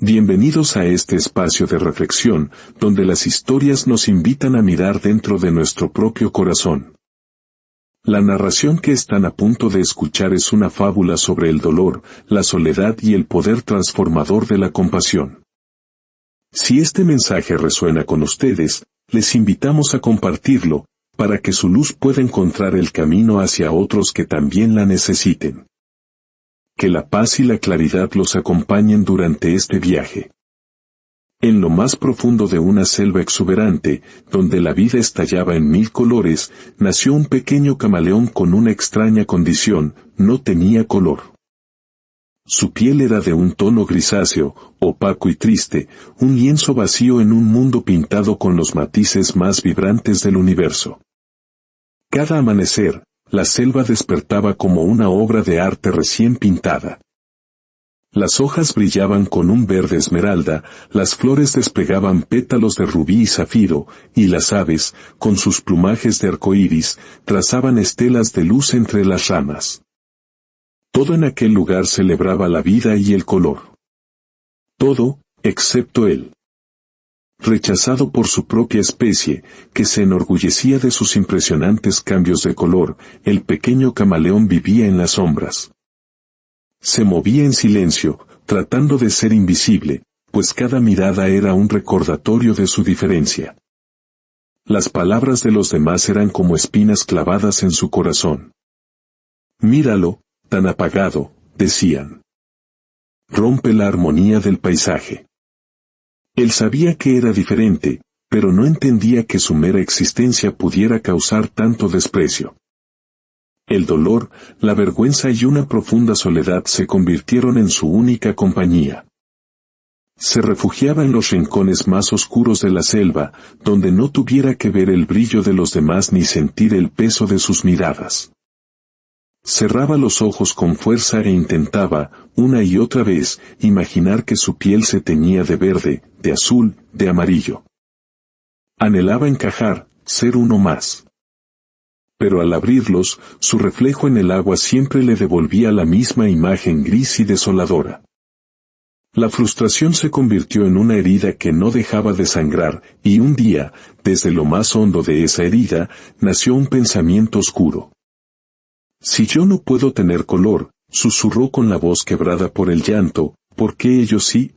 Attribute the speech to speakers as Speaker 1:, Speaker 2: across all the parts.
Speaker 1: Bienvenidos a este espacio de reflexión, donde las historias nos invitan a mirar dentro de nuestro propio corazón. La narración que están a punto de escuchar es una fábula sobre el dolor, la soledad y el poder transformador de la compasión. Si este mensaje resuena con ustedes, les invitamos a compartirlo, para que su luz pueda encontrar el camino hacia otros que también la necesiten. Que la paz y la claridad los acompañen durante este viaje. En lo más profundo de una selva exuberante, donde la vida estallaba en mil colores, nació un pequeño camaleón con una extraña condición: no tenía color. Su piel era de un tono grisáceo, opaco y triste, un lienzo vacío en un mundo pintado con los matices más vibrantes del universo. Cada amanecer, la selva despertaba como una obra de arte recién pintada. Las hojas brillaban con un verde esmeralda, las flores desplegaban pétalos de rubí y zafiro, y las aves, con sus plumajes de arcoíris, trazaban estelas de luz entre las ramas. Todo en aquel lugar celebraba la vida y el color. Todo, excepto él. Rechazado por su propia especie, que se enorgullecía de sus impresionantes cambios de color, el pequeño camaleón vivía en las sombras. Se movía en silencio, tratando de ser invisible, pues cada mirada era un recordatorio de su diferencia. Las palabras de los demás eran como espinas clavadas en su corazón. «Míralo, tan apagado», decían. «Rompe la armonía del paisaje». Él sabía que era diferente, pero no entendía que su mera existencia pudiera causar tanto desprecio. El dolor, la vergüenza y una profunda soledad se convirtieron en su única compañía. Se refugiaba en los rincones más oscuros de la selva, donde no tuviera que ver el brillo de los demás ni sentir el peso de sus miradas. Cerraba los ojos con fuerza e intentaba, una y otra vez, imaginar que su piel se teñía de verde, de azul, de amarillo. Anhelaba encajar, ser uno más. Pero al abrirlos, su reflejo en el agua siempre le devolvía la misma imagen gris y desoladora. La frustración se convirtió en una herida que no dejaba de sangrar, y un día, desde lo más hondo de esa herida, nació un pensamiento oscuro. «Si yo no puedo tener color», susurró con la voz quebrada por el llanto, «¿por qué ellos sí?».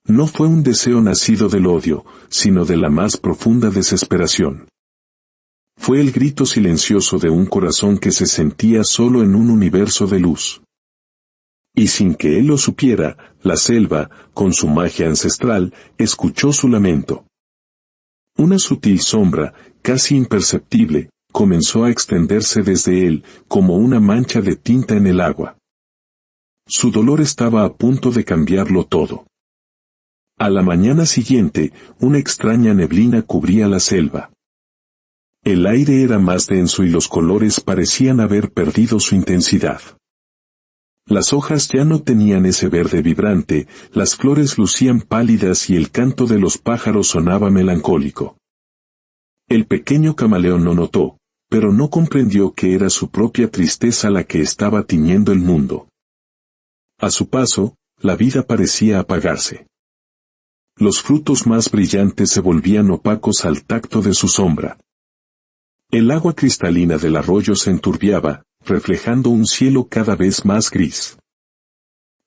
Speaker 1: No fue un deseo nacido del odio, sino de la más profunda desesperación. Fue el grito silencioso de un corazón que se sentía solo en un universo de luz. Y sin que él lo supiera, la selva, con su magia ancestral, escuchó su lamento. Una sutil sombra, casi imperceptible, comenzó a extenderse desde él, como una mancha de tinta en el agua. Su dolor estaba a punto de cambiarlo todo. A la mañana siguiente, una extraña neblina cubría la selva. El aire era más denso y los colores parecían haber perdido su intensidad. Las hojas ya no tenían ese verde vibrante, las flores lucían pálidas y el canto de los pájaros sonaba melancólico. El pequeño camaleón lo notó, pero no comprendió que era su propia tristeza la que estaba tiñendo el mundo. A su paso, la vida parecía apagarse. Los frutos más brillantes se volvían opacos al tacto de su sombra. El agua cristalina del arroyo se enturbiaba, reflejando un cielo cada vez más gris.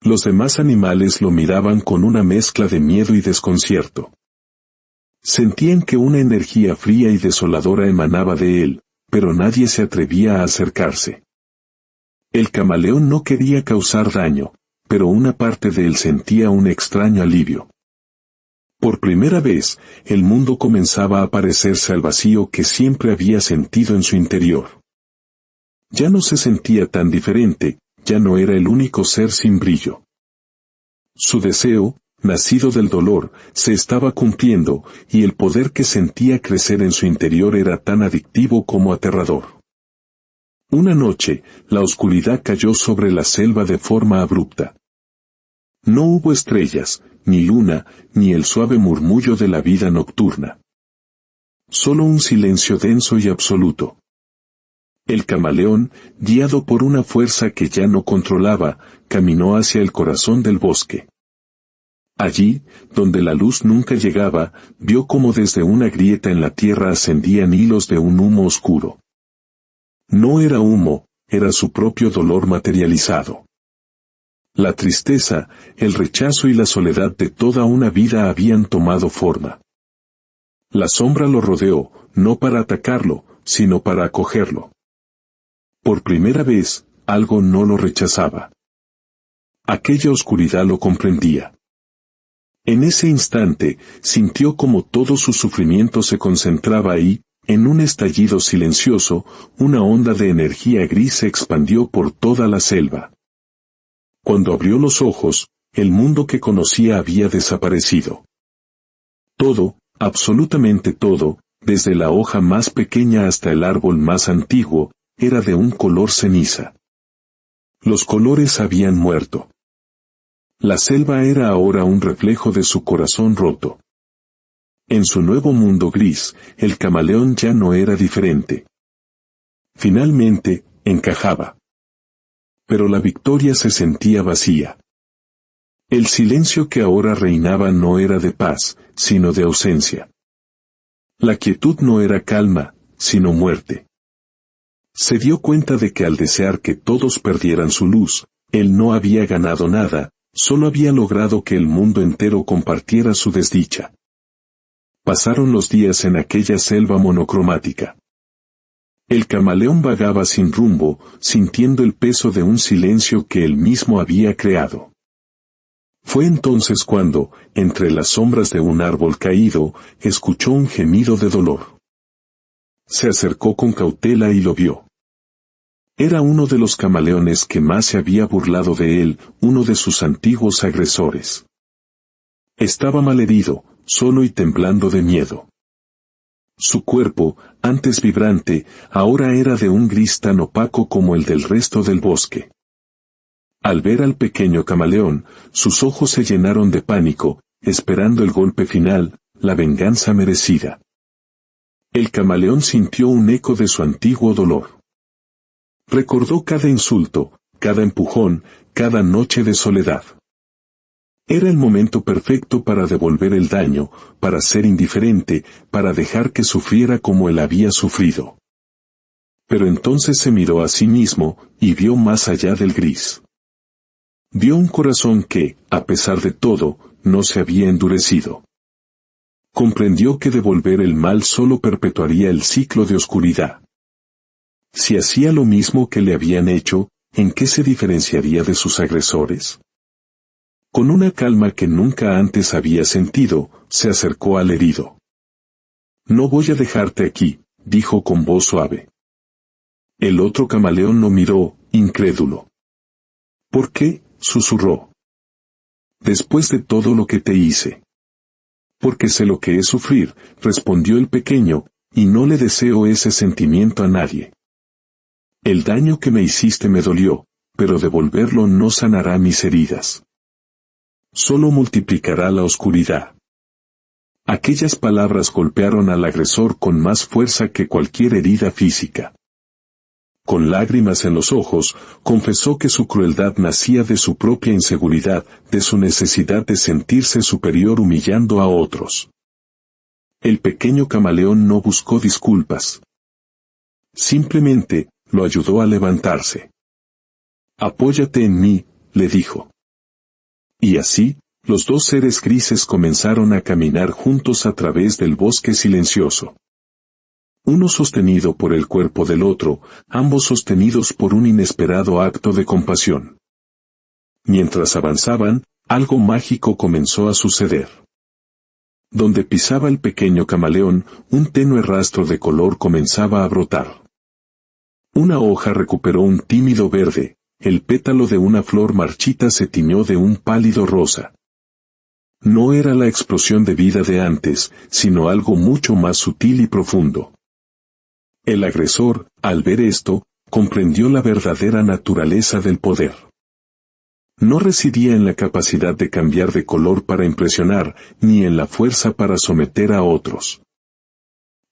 Speaker 1: Los demás animales lo miraban con una mezcla de miedo y desconcierto. Sentían que una energía fría y desoladora emanaba de él, pero nadie se atrevía a acercarse. El camaleón no quería causar daño, pero una parte de él sentía un extraño alivio. Por primera vez, el mundo comenzaba a parecerse al vacío que siempre había sentido en su interior. Ya no se sentía tan diferente, ya no era el único ser sin brillo. Su deseo, nacido del dolor, se estaba cumpliendo, y el poder que sentía crecer en su interior era tan adictivo como aterrador. Una noche, la oscuridad cayó sobre la selva de forma abrupta. No hubo estrellas, ni luna, ni el suave murmullo de la vida nocturna. Solo un silencio denso y absoluto. El camaleón, guiado por una fuerza que ya no controlaba, caminó hacia el corazón del bosque. Allí, donde la luz nunca llegaba, vio cómo desde una grieta en la tierra ascendían hilos de un humo oscuro. No era humo, era su propio dolor materializado. La tristeza, el rechazo y la soledad de toda una vida habían tomado forma. La sombra lo rodeó, no para atacarlo, sino para acogerlo. Por primera vez, algo no lo rechazaba. Aquella oscuridad lo comprendía. En ese instante, sintió como todo su sufrimiento se concentraba ahí, en un estallido silencioso, una onda de energía gris se expandió por toda la selva. Cuando abrió los ojos, el mundo que conocía había desaparecido. Todo, absolutamente todo, desde la hoja más pequeña hasta el árbol más antiguo, era de un color ceniza. Los colores habían muerto. La selva era ahora un reflejo de su corazón roto. En su nuevo mundo gris, el camaleón ya no era diferente. Finalmente, encajaba. Pero la victoria se sentía vacía. El silencio que ahora reinaba no era de paz, sino de ausencia. La quietud no era calma, sino muerte. Se dio cuenta de que al desear que todos perdieran su luz, él no había ganado nada, solo había logrado que el mundo entero compartiera su desdicha. Pasaron los días en aquella selva monocromática. El camaleón vagaba sin rumbo, sintiendo el peso de un silencio que él mismo había creado. Fue entonces cuando, entre las sombras de un árbol caído, escuchó un gemido de dolor. Se acercó con cautela y lo vio. Era uno de los camaleones que más se había burlado de él, uno de sus antiguos agresores. Estaba malherido, solo y temblando de miedo. Su cuerpo, antes vibrante, ahora era de un gris tan opaco como el del resto del bosque. Al ver al pequeño camaleón, sus ojos se llenaron de pánico, esperando el golpe final, la venganza merecida. El camaleón sintió un eco de su antiguo dolor. Recordó cada insulto, cada empujón, cada noche de soledad. Era el momento perfecto para devolver el daño, para ser indiferente, para dejar que sufriera como él había sufrido. Pero entonces se miró a sí mismo, y vio más allá del gris. Vio un corazón que, a pesar de todo, no se había endurecido. Comprendió que devolver el mal solo perpetuaría el ciclo de oscuridad. Si hacía lo mismo que le habían hecho, ¿en qué se diferenciaría de sus agresores? Con una calma que nunca antes había sentido, se acercó al herido. «No voy a dejarte aquí», dijo con voz suave. El otro camaleón lo miró, incrédulo. «¿Por qué?», susurró. «Después de todo lo que te hice». «Porque sé lo que es sufrir», respondió el pequeño, «y no le deseo ese sentimiento a nadie. El daño que me hiciste me dolió, pero devolverlo no sanará mis heridas. Solo multiplicará la oscuridad». Aquellas palabras golpearon al agresor con más fuerza que cualquier herida física. Con lágrimas en los ojos, confesó que su crueldad nacía de su propia inseguridad, de su necesidad de sentirse superior humillando a otros. El pequeño camaleón no buscó disculpas. Simplemente, lo ayudó a levantarse. «Apóyate en mí», le dijo. Y así, los dos seres grises comenzaron a caminar juntos a través del bosque silencioso. Uno sostenido por el cuerpo del otro, ambos sostenidos por un inesperado acto de compasión. Mientras avanzaban, algo mágico comenzó a suceder. Donde pisaba el pequeño camaleón, un tenue rastro de color comenzaba a brotar. Una hoja recuperó un tímido verde, el pétalo de una flor marchita se tiñó de un pálido rosa. No era la explosión de vida de antes, sino algo mucho más sutil y profundo. El agresor, al ver esto, comprendió la verdadera naturaleza del poder. No residía en la capacidad de cambiar de color para impresionar, ni en la fuerza para someter a otros.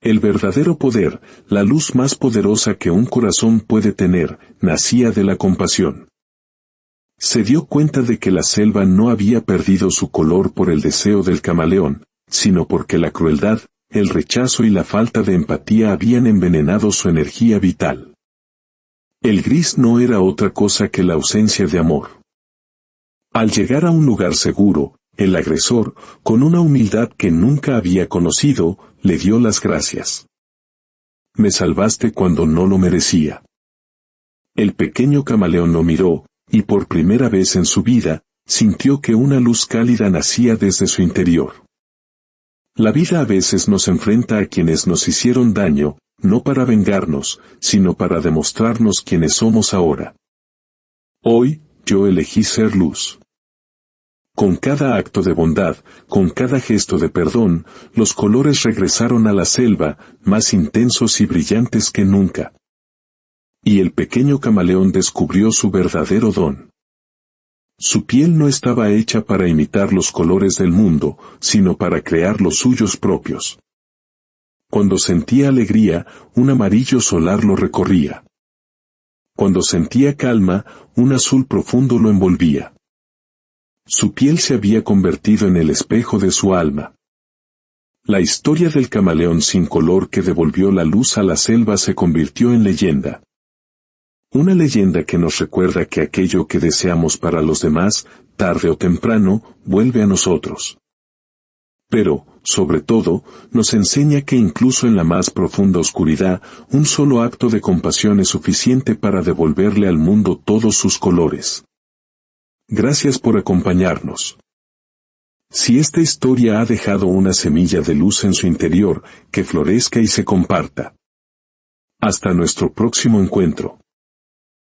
Speaker 1: El verdadero poder, la luz más poderosa que un corazón puede tener, nacía de la compasión. Se dio cuenta de que la selva no había perdido su color por el deseo del camaleón, sino porque la crueldad, el rechazo y la falta de empatía habían envenenado su energía vital. El gris no era otra cosa que la ausencia de amor. Al llegar a un lugar seguro, el agresor, con una humildad que nunca había conocido, le dio las gracias. Me salvaste cuando no lo merecía. El pequeño camaleón lo miró, y por primera vez en su vida, sintió que una luz cálida nacía desde su interior. La vida a veces nos enfrenta a quienes nos hicieron daño, no para vengarnos, sino para demostrarnos quiénes somos ahora. Hoy, yo elegí ser luz. Con cada acto de bondad, con cada gesto de perdón, los colores regresaron a la selva, más intensos y brillantes que nunca. Y el pequeño camaleón descubrió su verdadero don. Su piel no estaba hecha para imitar los colores del mundo, sino para crear los suyos propios. Cuando sentía alegría, un amarillo solar lo recorría. Cuando sentía calma, un azul profundo lo envolvía. Su piel se había convertido en el espejo de su alma. La historia del camaleón sin color que devolvió la luz a la selva se convirtió en leyenda. Una leyenda que nos recuerda que aquello que deseamos para los demás, tarde o temprano, vuelve a nosotros. Pero, sobre todo, nos enseña que incluso en la más profunda oscuridad, un solo acto de compasión es suficiente para devolverle al mundo todos sus colores. Gracias por acompañarnos. Si esta historia ha dejado una semilla de luz en su interior, que florezca y se comparta. Hasta nuestro próximo encuentro.